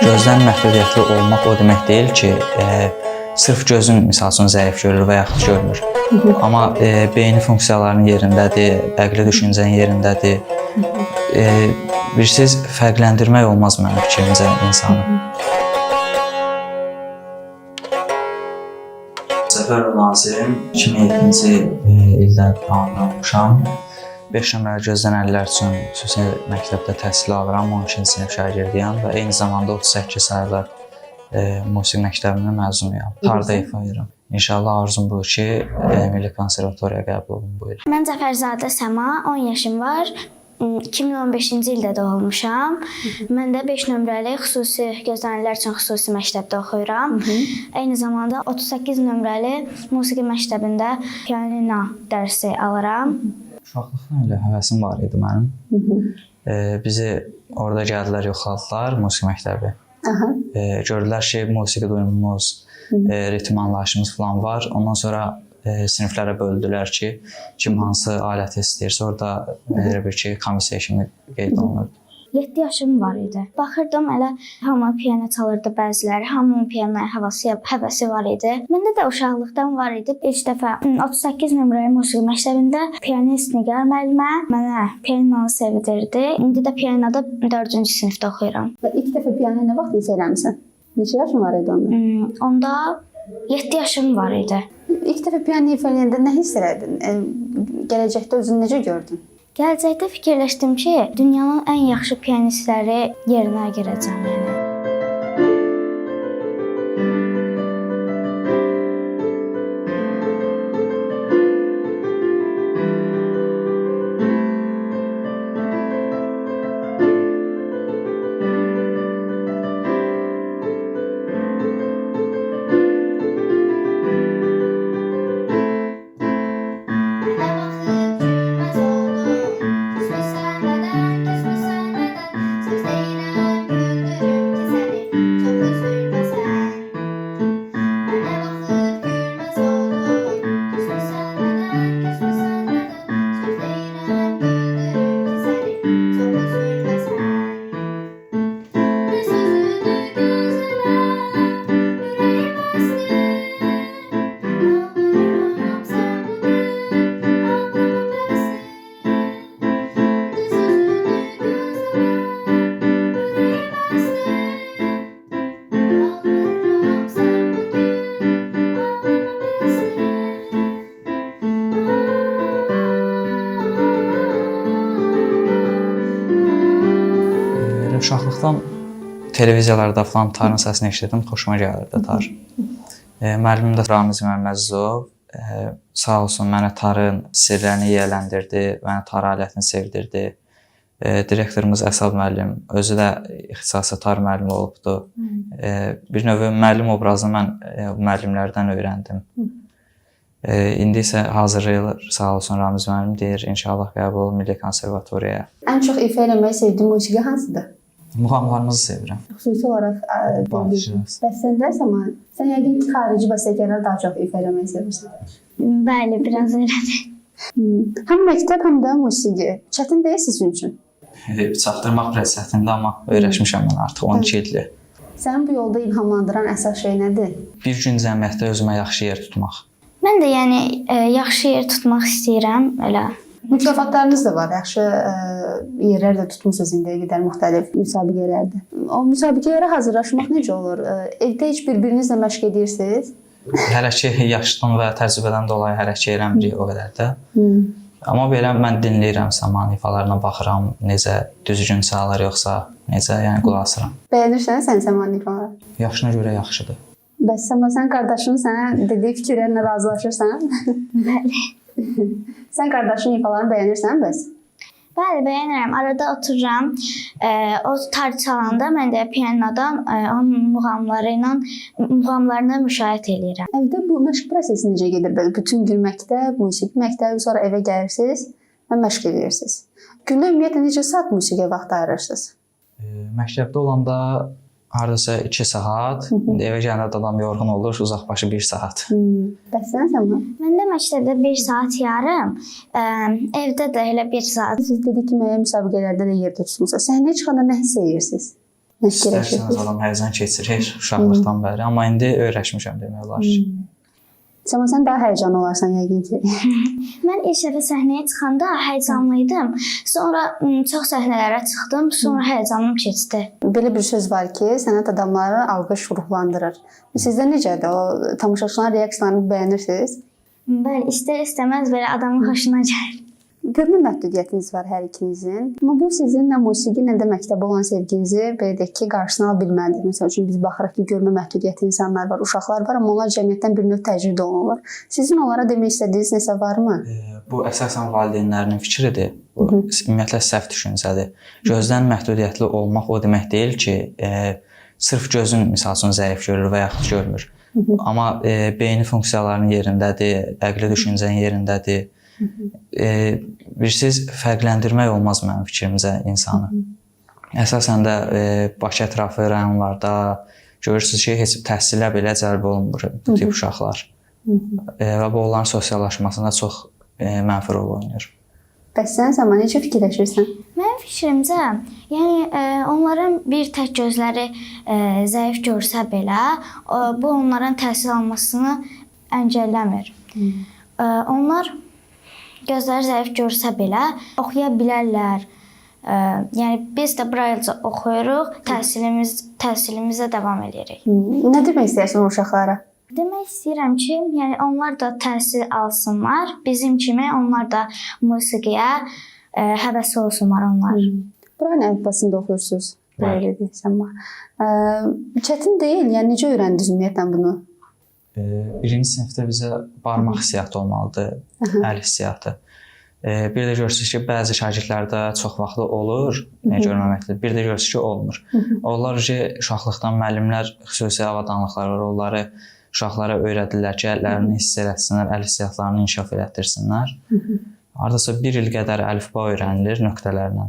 Gözdən məhdudiyyətli olmaq o demək deyil ki, sırf gözün misal üçün zəif görür və yaxud görmür. Amma beyni funksiyalarının yerindədir, əqli düşüncənin yerindədir. Birsiz fərqləndirmək olmaz mənim fikrimcə insanı. Səfər Nazim 2007-ci ildə tamamlamışam. 5 nömrəli gözlənillər üçün xüsusi məktəbdə təhsil alıram, 12-ci sinif şagirdiyəm və eyni zamanda 38 saylı musiqi məktəbinin məzunuyam. Tarda ifa edirəm. İnşallah arzum budur ki, Milli Konservatoriyaya qəbul olunum bu il. Mən Cəfərzadə Səma, 10 yaşım var. 2015-ci ildə doğulmuşam. Mən də 5 nömrəli xüsusi gözlənillər üçün xüsusi məktəbdə oxuyuram. Eyni zamanda 38 nömrəli musiqi məktəbində pianino dərsi alıram. Uşaqlıqdan elə həvəsim var idi mənim. Bizi orada gəldilər, yoxladılar musiqi məktəbi. Gördülər ki, musiqi duyumumuz, ritm anlayışımız falan var. Ondan sonra siniflərə böldülər ki, kim hansı aləti istəyirsə orada elə bir ki, komissiya kimi qeyd olunurdu. 7 yaşım var idi. Baxırdım, elə hamı piano çalırdı bəziləri, hamının pianoya həvəsi var idi. Məndə də uşaqlıqdan var idi. İlk dəfə 38 nömrəli musiqi məktəbində pianist Nigar müəllimə mənə pianonu sevdirdi. İndi də pianoda 4-cü sinifdə oxuyuram. Və ilk dəfə piano nə vaxt ifa eləmisən? Neçə yaşın var idi onda? Onda 7 yaşım var idi. İlk dəfə piano ifa eləyəndə nə hiss elədin? Gələcəkdə özünü necə gördün? Gələcəkdə fikirləşdim ki, dünyanın ən yaxşı pianistləri yerinə girəcəm yəni. Uşaqlıqdan televiziyalarda falan tarın səsini eşitdim, xoşuma gəlirdi tar. Müəllimim də Ramiz Məmmədov sağ olsun mənə tarın sirlərini yiyələndirdi, mənə tar alətini sevdirdi. Direktorumuz Əsad müəllim, özü də ixtisası tar müəllimi olubdu. Bir növ müəllim obrazını mən müəllimlərdən öyrəndim. İndi isə hazırlayılır, sağ olsun Ramiz müəllim deyir, inşallah qəbul olunur Milli Konservatoriyaya. Ən çox ifa eləməyi sevdiyin musiqi hansıdır? Muğamlarımızı sevirəm. Xüsusi olaraq bəstəndə Səma, sən yəqin ki, xarici bəstəkarlar daha çox ifa eləməyi sevirsən. Bəli, biraz elədir. Həm məktəb, həm də musiqi. Çətin deyil sizin üçün? Çatdırmaq biraz çətindir, amma öyrəşmişəm mən artıq 12 ildir. Sənin bu yolda ilhamlandıran əsas şey nədir? Bir gün cəmiyyətdə özümə yaxşı yer tutmaq. Mən də yəni yaxşı yer tutmaq istəyirəm, elə. Mükafatlarınız da var, yaxşı yerlər də tutmusunuz indiyə qədər müxtəlif müsabiqələrdə. O müsabiqələrə hazırlaşmaq necə olur? Evdə heç bir-birinizlə məşq edirsiniz? Hələ ki, yaşdan və təcrübədən dolayı hələ ki, eləmirik o qədər də. Amma belə mən dinləyirəm Səmanın ifalarına, baxıram, necə düzgün çalır, yoxsa necə, yəni qulaq asıram. Bəyənirsən sən Səmanın ifaları? Yaşına görə yaxşıdır. Bəs Səma, sən qardaşın sənə dediyi fikirlərlə razılaşırsan? Bəli. Sən qardaşın ifalarını bəyənirsən bəs? Bəli, bəyənirəm. Arada otururam. O tar çalanda mən də pianodan onun muğamlarına müşahidə edirəm. Evdə bu məşq prosesi necə gedir? Bütün gün məktəb, musiqi məktəbi, sonra evə gəlirsiniz və məşq edirsiniz. Gündə ümumiyyətlə necə saat musiqiyə vaxt ayırırsınız? Məktəbdə olanda hardasa 2 saat. İndi evə gələndə adam yorğun olur, uzaqbaşı 1 saat. Bəs sən Səma? Məndə məktəbdə 1 saat yarım, evdə də elə 1 saat. Siz dedik ki, müəyyən müsabiqələrdə də yer tutmusunuz. Səhnəyə çıxanda nə hiss edirsiniz? Nə fikirləşirsiniz? İstərsəniz adam həyəcan keçirir uşaqlıqdan bəri, amma indi öyrəşmişəm demək olar ki. Səma, sən daha həyəcanlı olarsan yəqin ki. Mən ilk dəfə səhnəyə çıxanda həyəcanlıydım. Sonra çox səhnələrə çıxdım, sonra həyəcanım keçdi. Belə bir söz var ki, sənət adamları alqış ruhlandırır. Sizdə necədir o tamaşaçıların reaksiyalarını bəyənirsiniz? Bəli, istər-istəməz belə adamın xoşuna gəlir. Görmə məhdudiyyətiniz var hər ikinizin. Amma bu sizin nə musiqi, nə də məktəbə olan sevginizi belə deyək ki, qarşısına ala bilməlidir. Məsəl üçün biz baxırıq ki, görmə məhdudiyyəti insanlar var, uşaqlar var, amma onlar cəmiyyətdən bir növ təcrid olunurlar. Sizin onlara demək istədiyiniz nəsə varmı? Bu əsasən valideynlərin fikridir. Bu ümumiyyətlə səhv düşüncədir. Gözdən məhdudiyyətli olmaq o demək deyil ki, sırf gözün misal üçün zəif görür və yaxud görmür. Amma beyni funksiyalarının yerindədir, əqli düşüncənin yerindədir. Birsiz fərqləndirmək olmaz mənim fikrimcə insanı. Əsasən də Bakı ətrafı rayonlarda görürsüz ki, heç təhsilə belə cəlb olunmur bu tip uşaqlar. Və bu onların sosiallaşmasında çox mənfi rol oynayır. Bəs sən Səma necə fikirləşirsən? Mənim fikrimcə, yəni onların bir tək gözləri zəif görsə belə, bu onların təhsil almasını əngəlləmir. Onlar gözləri zəif görsə belə oxuya bilərlər. Yəni biz də brailca oxuyuruq, təhsilimizə davam edirik. Nə demək istəyirsən o uşaqlara? Demək istəyirəm ki, yəni onlar da təhsil alsınlar, bizim kimi onlar da musiqiyə həvəsli olsunlar onlar. Buranın əlifbasında oxuyursunuz. Belə deyirsən. Çətin deyil, yəni necə öyrəndiniz ümumiyyətlə bunu? Birinci sinifdə bizə barmaq hissiyatı olmalıdır, əl hissiyatı. Bir də görürsünüz ki, bəzi şagirdlərdə çox vaxtı olur, görməməkdir. Bir də görürsünüz ki, olmur. Onlar uşaqlıqdan müəllimlər xüsusi avadanlıqlar var, onları uşaqlara öyrədirlər ki, əllərini hiss etsinlər, əl hissiyatlarını inkişaf elətdirsinlər. Hardasa 1 il qədər əlifba öyrənilir nöqtələrlə.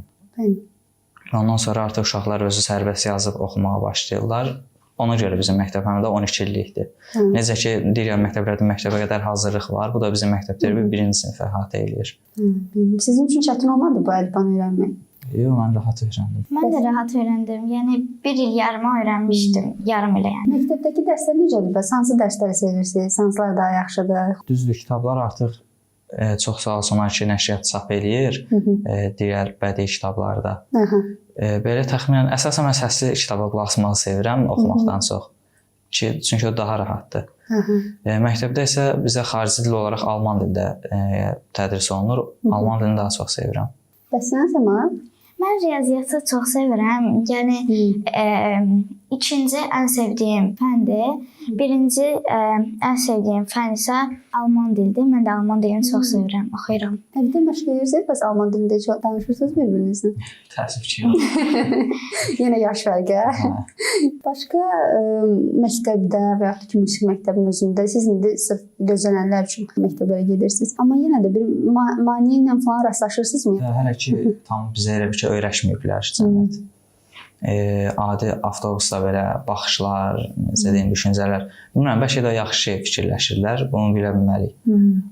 Ondan sonra artıq uşaqlar özü sərbəst yazıb oxumağa başlayırlar. Ona görə bizim məktəb həm də 12 illikdir. Necə ki, digər məktəblərdə məktəbə qədər hazırlıq var. Bu da bizim məktəbdə 1-ci sinif əhatə eləyir. Sizin üçün çətin olmadı bu əlifbanı öyrənmək? Yox, mən rahat öyrəndim. Mən də rahat öyrəndim. Yəni 1 il yarıma öyrənmişdim, yarım ilə yəni. Məktəbdəki dərslər necədir? Bəs hansı dərsləri sevirsiniz? Hansılar daha yaxşıdır? Düzdür, kitablar artıq çox sağ olsunlar ki, nəşriyyat çap eləyir digər bədii kitablarda. Belə təxminən əsasən mən səsli kitaba qulaq asmağı sevirəm oxumaqdan çox. Çünki o daha rahatdır. Məktəbdə isə bizə xarici dil olaraq alman dildə tədris olunur. Alman dilini daha çox sevirəm. Bəs sən Səma? Mən riyaziyyatı çox sevirəm. Yəni ikinci ən sevdiyim fəndir. Birinci ən sevdiyim fən isə alman dilidir. Mən də alman dilini çox sevirəm, oxuyuram. Evdə məşq edirsiniz, bəs alman dilində çox danışırsınız bir-birinizlə? Təəssüf ki, yox. Yenə yaş fərqi. Başqa məktəbdə və yaxud ki, musiqi məktəbinin özündə siz indi sırf gözlənənlər üçün məktəblərə gedirsiniz. Amma yenə də bir maneə ilə falan rastlaşırsınızmı? Hələ ki, tam bizə elə bir şey öyrəşməyiblər cəmiyyət. Adi avtobusda belə baxışlar, necə deyim, düşüncələr. Bilmirəm, bəlkə də yaxşı fikirləşirlər, bunu bilə bilməliyik.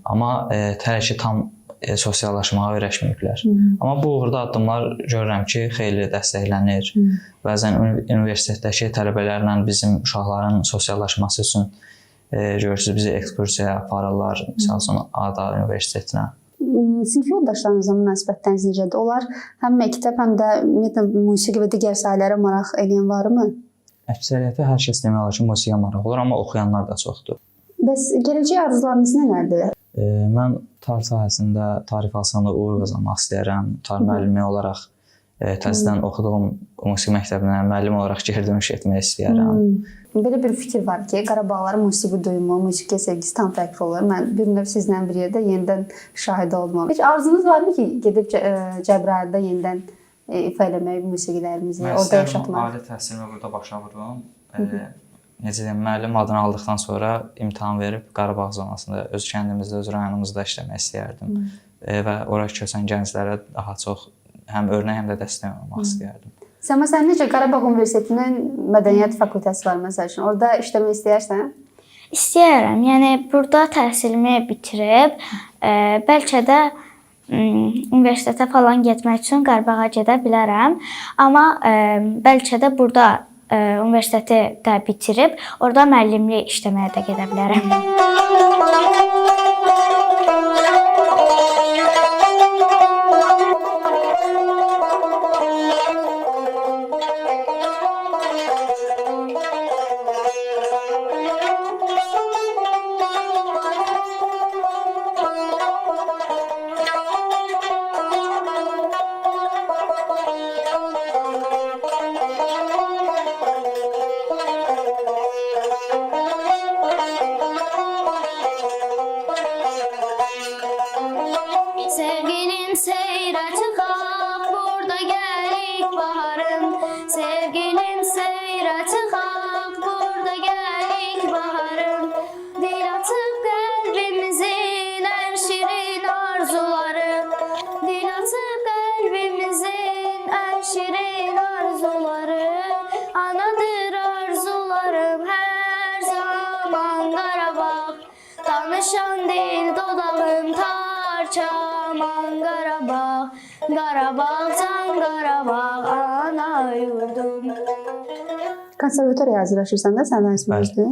Amma hələ ki, tam sosiallaşmağa öyrəşməyiblər. Amma bu uğurda addımlar görürəm ki, xeyli dəstəklənir. Bəzən universitetdəki tələbələrlə bizim uşaqların sosiallaşması üçün görürsünüz, bizi ekskursiyaya aparırlar, məsəl üçün ADA universitetinə. Sinif yoldaşlarınızla münasibətləriniz necədir? Onlar həm məktəb, həm də ümumiyyətlə musiqi və digər sahələrə maraq eləyən varmı? Əksəriyyəti hər kəs demək olar ki, musiqiyə maraq olur, amma oxuyanlar da çoxdur. Bəs gələcək arzularınız nələrdir? Mən tarix sahəsində tarix alsanda uğur qazanmaq istəyirəm. Tarix müəllimi olaraq təzədən oxuduğum musiqi məktəbinə müəllim olaraq geri dönüş etmək istəyirəm. Belə bir fikir var ki, Qarabağlıların musiqi duyumu, musiqiyə sevgisi tam fərqli olur. Mən bir növ sizlə bir yerdə yenidən şahid olmam. Heç arzunuz varmı ki, gedib Cəbrayılda yenidən ifa eləmək musiqilərimizi, orada yaşatmaq? Mən ali təhsilimi burada başa vururum. Necə deyim, müəllim adını aldıqdan sonra imtahan verib Qarabağ zonasında, öz kəndimizdə, öz rayonumuzda işləmək istəyərdim. Və ora köçən gənclərə daha çox həm örnək, həm də dəstək olmaq istəyərdim. Səma, sən necə Qarabağ Universitetinin mədəniyyət fakültəsi var məsəl üçün. Orada işləmək istəyirsən? İstəyirəm. Yəni burada təhsilimi bitirib, bəlkə də universitetə falan getmək üçün Qarabağa gedə bilərəm. Amma bəlkə də burada universiteti də bitirib, orada müəllimlik işləməyə də gedə bilərəm. Sevgilim seyre çıkak, burada gelik baharım. Sevgilim seyre çıkak, burada gelik baharım. Dil atıp kalbimizin en şirin arzuları. Dil atıp kalbimizin en şirin arzuları. Anadır arzularım her zaman Qarabağ. Danışan dil dodağım Çaman Qarabağ, Qarabağcan Qarabağ, ana yurdum. Konservatoriyaya hazırlaşırsan da səndən soruşdu.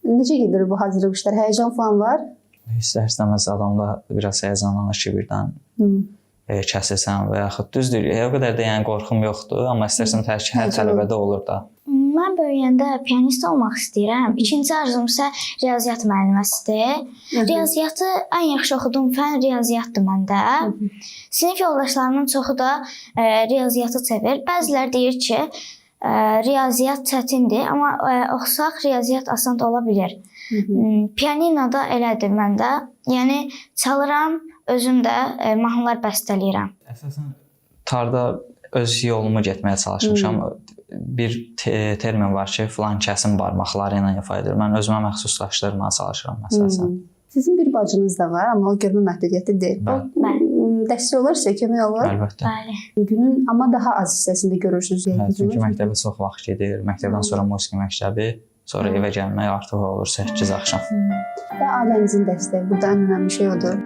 Necə gedir bu hazırlıq işləri? Həyəcan falan var? İstər-istəməz adamda biraz həyəcanlanır ki, birdən kəsilsən və yaxud düzdür. O qədər də yəni qorxum yoxdur, amma istərsən təbii ki, hər tələbədə olur da. Mən böyüyəndə pianist olmaq istəyirəm. İkinci arzum isə riyaziyyat müəlliməsidir. Riyaziyyatı ən yaxşı oxuduğum fən riyaziyyatdır məndə. Sinif yoldaşlarımın çoxu da riyaziyyatı sevir. Bəziləri deyir ki, riyaziyyat çətindir, amma oxusaq riyaziyyat asan ola bilər. Pianino da elədir məndə. Yəni çalıram, özüm də mahnılar bəstələyirəm. Əsasən tarda öz yolumu getməyə çalışmışam. Bir termin var ki, filan kəsim barmaqları ilə ifadə edir. Mən özümə məxsuslaşdırmağa çalışıram məsələn. Sizin bir bacınız da var, amma o görmə məhdudiyyəti deyil. Dəstək olur, sizə kömək olur? Əlbəttə. Bəli. Günün amma daha az hissəsində görürsünüz. Çünki məktəbə çox vaxt gedir. Məktəbdən sonra musiqi məktəbi, sonra evə gəlmək artıq olur 8 axşam. Və ailənizin dəstəyi burada ən önəmli şey odur.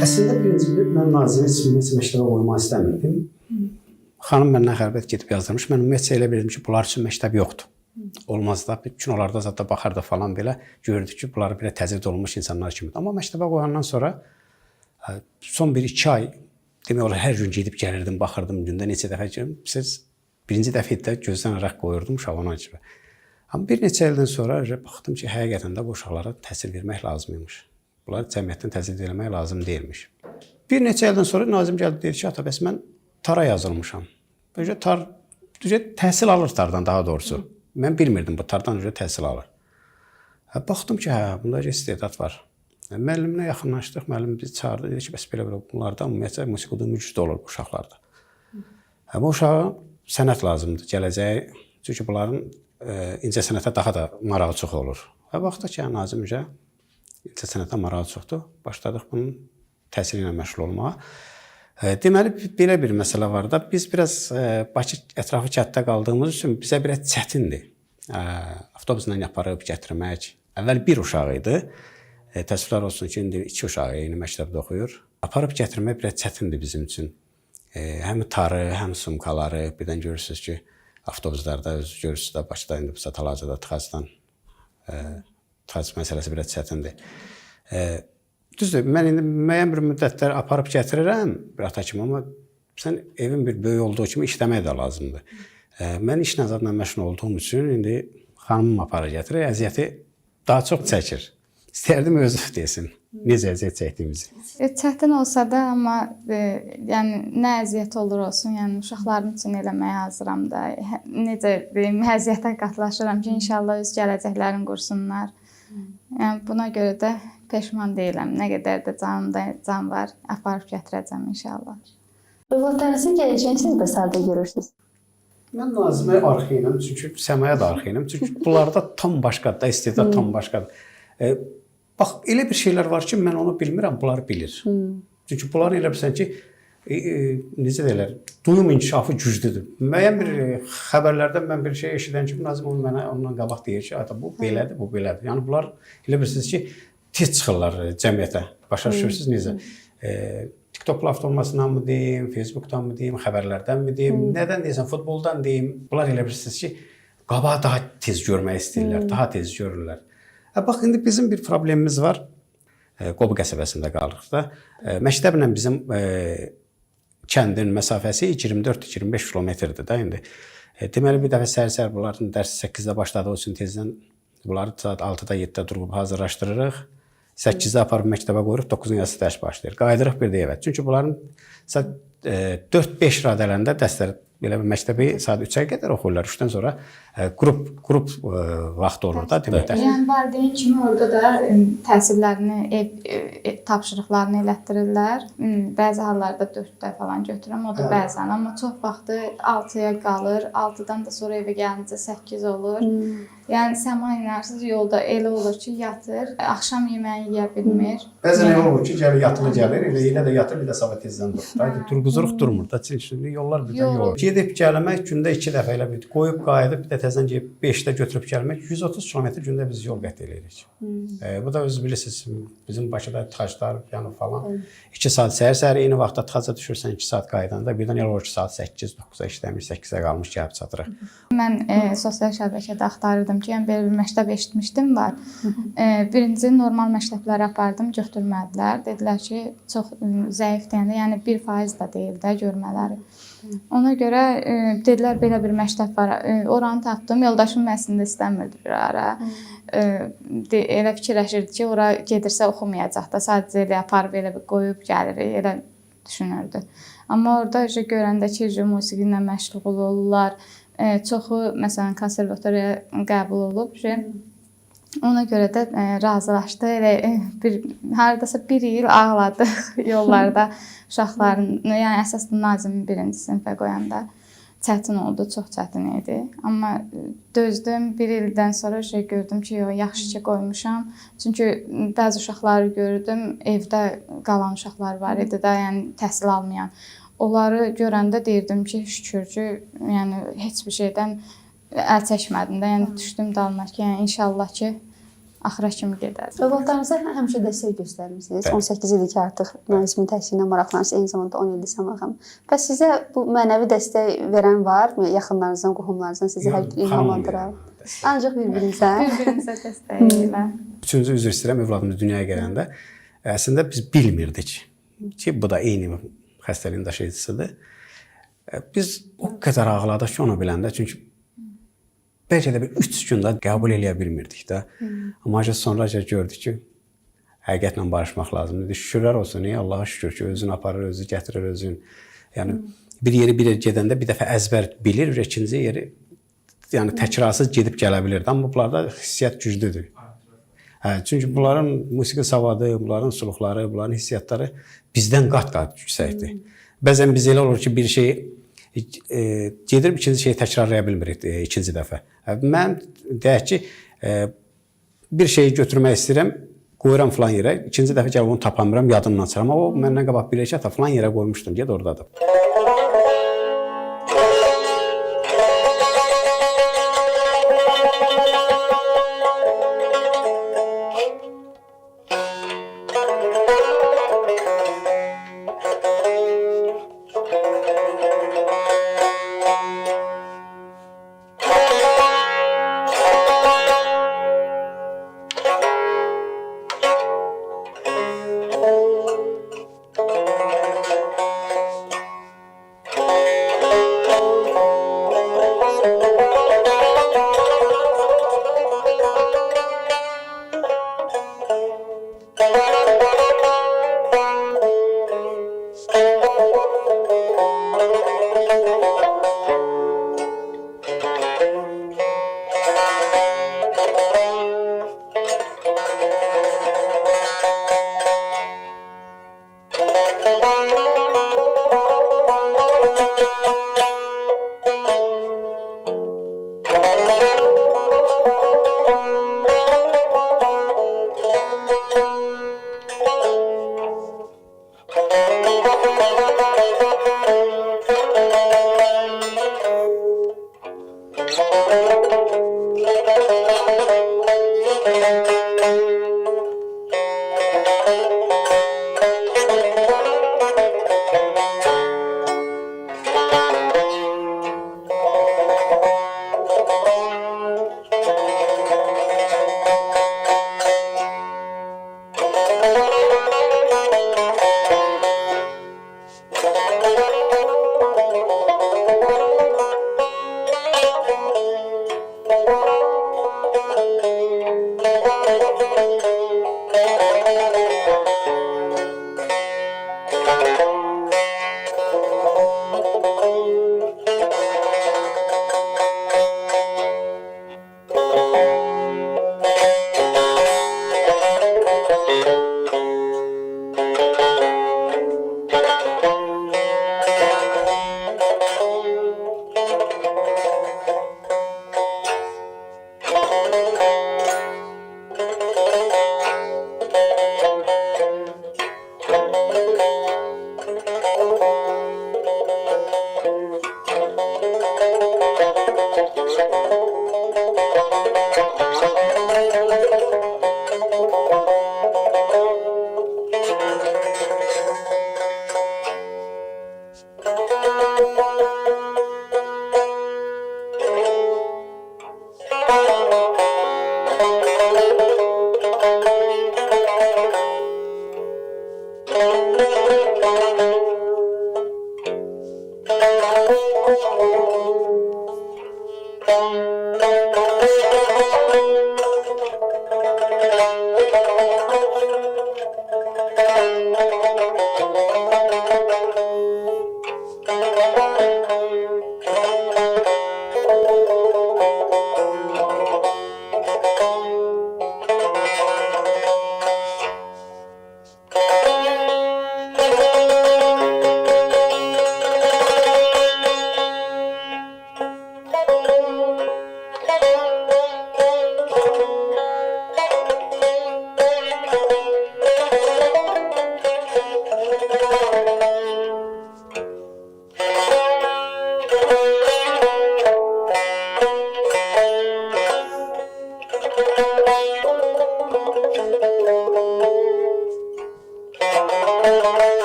Əslində birinci mən Nazirə heç məktəbə qoymaq istəmirdim. Xanım məndən xəlbət gedib yazdırmış. Mən ümumiyyətcə elə bildim ki, bunlar üçün məktəb yoxdur. Olmaz da. Bütün onlarda zətdə baxardı falan belə gördük ki, bunlar belə təcrid olunmuş insanlar kimidir. Amma məktəbə qoyandan sonra son 1-2 ay demək olar hər gün gedib gəlirdim, baxırdım gündə neçə dəfə gəlirdim. Siz birinci dəfə də gözdən əraq qoyurdum uşaqlarına kimi. Amma bir neçə ildən sonra baxdım ki, həqiqətən də bu uşaqlara təhsil vermək lazımıymış. Bunlar cəmiyyətdən təcrid etmək lazım deyilmiş. Bir neçə ildən sonra Nazim gəldi dedi ki, ata bəs mən tara yazılmışam. Böyəcə tar təhsil alır tardan daha doğrusu. Mən bilmirdim bu tardan təhsil alır. Baxdım ki, hə, bunda istedad var. Müəllimlə yaxınlaşdıq, müəllim bizi çağırdı, dedi ki, bəs belə bunlarda ümumiyyətlə musiqi mücüzdə olur bu uşaqlarda. Bu uşağa sənət lazımdır, gələcəyi. Çünki bunların incəsənətə daha da marağı çox olur. Baxdıq ki, Nazimcə incəsənətə marağı çoxdur. Başladıq bunun təhsili ilə məşğul olmağa. Deməli, belə bir məsələ var da, biz biraz Bakı ətrafı kənddə qaldığımız üçün bizə biraz çətindir. Avtobusla aparıb gətirmək. Əvvəl bir uşaq idi. Təəssüflər olsun ki, indi 2 uşaq eyni məktəbdə oxuyur. Aparıb gətirmək biraz çətindir bizim üçün. Həm tarı, həm sumkaları. Birdən görürsünüz ki, avtobuslarda görürsünüz də Bakıda indi bu satalacada tıxacdan tıxac məsələsi biraz çətindir. Düzdür, mən indi müəyyən bir müddətlər aparıb gətirirəm bir ata kimi, amma sən evin bir böyük olduğu kimi işləmək də lazımdır. Mən iş nəzarətlə məşğul olduğum üçün indi xanımım aparır gətirir, əziyyəti daha çox çəkir. İstərdim özü desin, necə əziyyət çəkdiyimizi. Çətin olsa da, amma yəni nə əziyyət olur olsun, yəni uşaqlarım üçün eləməyə hazıram da. Necə deyim, əziyyətə qatlaşıram ki, inşallah öz gələcəklərini qursunlar. Yəni buna görə də peşman deyiləm. Nə qədər də canımda can var, aparıb gətirəcəm inşallah. Övladlarınızın gələcəyini siz bəs harda görürsünüz? Mən Nazimə arxayınam, çünki Səmaya da arxayınam. Çünki bunlarda tam başqadır, istedad tam başqadır. Bax, elə bir şeylər var ki, mən onu bilmirəm, bunlar bilir. Çünki bunlar elə bilirsən ki, necə deyirlər, duyum inkişafı güclüdür. Müəyyən bir xəbərlərdən mən bir şey eşidən ki, Nazim onu mənə ondan qabaq deyir ki, bu belədir, bu belədir. Yəni bunlar elə bilirsiniz ki, tez çıxırlar cəmiyyətə. Başa düşürsünüz necə? TikTok platformasından mı deyim, Facebookdan mı deyim, xəbərlərdən mi deyim, nədən deyirsən, futboldan deyim. Bunlar elə bilirsiniz ki, qabağı daha tez görmək istəyirlər, daha tez görürlər. Bax, indi bizim bir problemimiz var. Qobu qəsəbəsində qalırıq da. Məktəblə bizim kəndin məsafəsi 24-25 kilometrdir da indi. Deməli, bir dəfə səhər-səhər bunların dərsi 8-də başladığı üçün tezdən bunları saat 6-da 7-də durub hazırlaşdırırıq. 8-də aparıb məktəbə qoyuruq, 9-un yarısı dərs başlayır. Qayıdırıq bir də evə. Çünki bunların saat 4-5 radələrində dərslər belə bir məktəbi saat 3-ə qədər oxuyurlar. 3-dən sonra qrup vaxtı olur da deməkdir. Yəni valideyn kimi orada da təhsillərini, ev tapşırıqlarını elətdirirlər. Bəzi hallarda 4-də falan götürürəm, o da bəzən, amma çox vaxtı 6-ya qalır. 6-dan da sonra evə gəlincə 8 olur. Yəni Səma inarsız yolda elə olur ki, yatır, axşam yeməyini yeyə bilmir. Bəzən elə olur ki, gəlir yatılı gəlir, elə də yatır, bir də sabah tezdən durur. Durquzuruq durmur da, çünki yollar birdən yol. Gedib gəlmək gündə 2 dəfə elə bir qoyub qayıdıb, bir də təzən gedib 5-də götürüb gəlmək 130 kilometr gündə biz yol qət edirik. Bu da özünüz bilirsiniz, bizim Bakıda tıxaclar yəni falan. 2 saat səhər-səhər eyni vaxtda tıxaca düşürsən 2 saat qaydanda, birdən elə olur ki, saat 8-9-a işləmir, 8-ə qalmış gəlib çatırıq. Mən sosial şəbəkədə axtarırdım ki, yəni belə bir məktəb eşitmişdim var. Birinci normal məktəblərə apardım, götürmədilər. Dedilər ki, çox zəif deyəndə, yəni 1% da deyil də görmələri. Ona görə dedilər belə bir məktəb var. Oranı tapdım. Yoldaşım əslində istəmirdi bir ara. Elə fikirləşirdi ki, ora gedirsə oxumayacaq da, sadəcə elə aparıb elə bir qoyub gəlirik, elə düşünürdü. Amma orada görəndə ki, musiqi ilə məşğul olurlar. Çoxu məsələn konservatoriyaya qəbul olub. Ona görə də razılaşdı. Elə hardasa 1 il ağladıq yollarda uşaqların. Yəni əsasında Nazimi 1-ci sinifə qoyanda çətin oldu, çox çətin idi. Amma dözdüm. 1 ildən sonra gördüm ki, yaxşı ki qoymuşam. Çünki bəzi uşaqları gördüm, evdə qalan uşaqlar var idi da, yəni təhsil almayan. Onları görəndə deyirdim ki, şükür ki, yəni heç bir şeydən əl çəkmədim də, yəni düşdüm dalına ki, yəni inşallah ki, axıra kimi gedər. Övladlarınıza həmişə dəstək göstərmisiniz. 18 ildir ki, artıq Nazimin təhsilinə maraqlanırsınız, eyni zamanda 10 ildir Səmağam. Bəs sizə bu mənəvi dəstək verən var mı? Yaxınlarınızdan, qohumlarınızdan sizi hər ilhamlandıran? Ancaq bir-birinizə? Bir-birinizə dəstək elə. Üçüncü üzr istəyirəm, övladımız dünyaya gələndə əslində biz bilmirdik ki, bu da eyni xəstəliyin daşıyıcısıdır. Biz o qədər ağladıq ki, onu biləndə, çünki bəlkə də bir 3 gündə qəbul eləyə bilmirdik də. Amma sonra gördük ki, həqiqətlə barışmaq lazımdır. Şükürlər olsun, Allaha şükür ki, özünü aparır, özü gətirir, özün. Yəni bir yeri bir yer gedəndə bir dəfə əzbər bilir, ikinci yeri yəni təkrarsız gedib gələ bilirdi. Amma bunlarda hissiyyat güclüdür. Çünki bunların musiqi savadı, bunların suluqları, bunların hissiyatları bizdən qat-qat yüksəkdir. Bəzən biz elə olur ki, bir şey gedir, ikinci şeyi təkrarlaya bilmirik ikinci dəfə. Mən deyək ki, bir şeyi götürmək istəyirəm, qoyuram filan yerə, ikinci dəfə gəlib onu tapamıram, yadımdan çıxıram. O məndən qabaq bilir ki, filan yerə qoymuşdum, ged oradadır.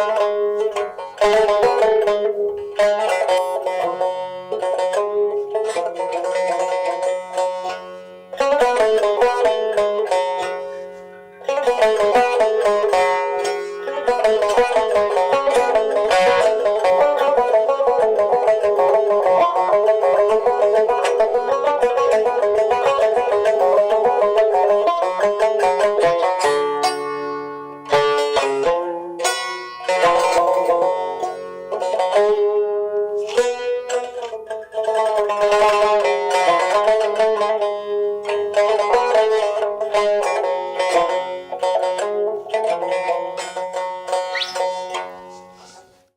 Thank you.